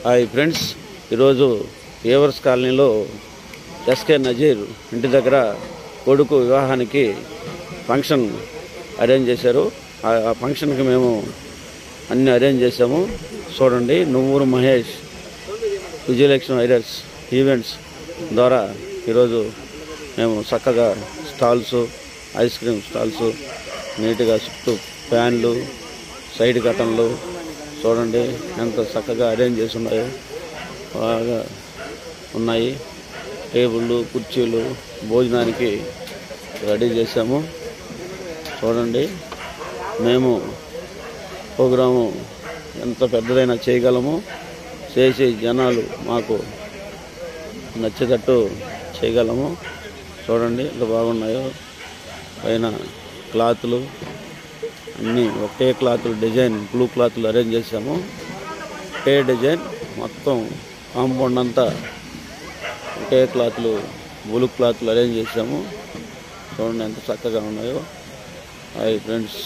Hi friends, ఈరోజు ఏవర్స్ కాలనీలో SK Nazir ఇంటి దగ్గర కొడుకు వివాహానికి ఫంక్షన్ అరేంజ్ చేశారు. ఆ ఫంక్షన్కి మేము అన్నీ అరేంజ్ చేసాము. చూడండి, నువ్వూరు మహేష్ విజయలక్ష్మి వైరస్ ఈవెంట్స్ ద్వారా ఈరోజు మేము చక్కగా స్టాల్స్, ఐస్ క్రీమ్ స్టాల్స్, నీట్గా చుట్టూ ఫ్యాన్లు, సైడ్ కటన్లు చూడండి ఎంత చక్కగా అరేంజ్ చేసి ఉన్నాయో. బాగా ఉన్నాయి టేబుళ్ళు, కుర్చీలు, భోజనానికి రెడీ చేసాము. చూడండి, మేము ప్రోగ్రాము ఎంత పెద్దదైనా చేయగలము, చేసి జనాలు మాకు నచ్చేటట్టు చేయగలము. చూడండి ఎంత బాగున్నాయో. పైన క్లాతులు అన్నీ ఒకే క్లాతులు, డిజైన్ బ్లూ క్లాతులు అరేంజ్ చేసాము. ఒకే డిజైన్ మొత్తం కాంపౌండ్ అంతా ఒకే క్లాతులు, బ్లూ క్లాతులు అరేంజ్ చేసాము. చూడండి ఎంత చక్కగా ఉన్నాయో. Hi friends.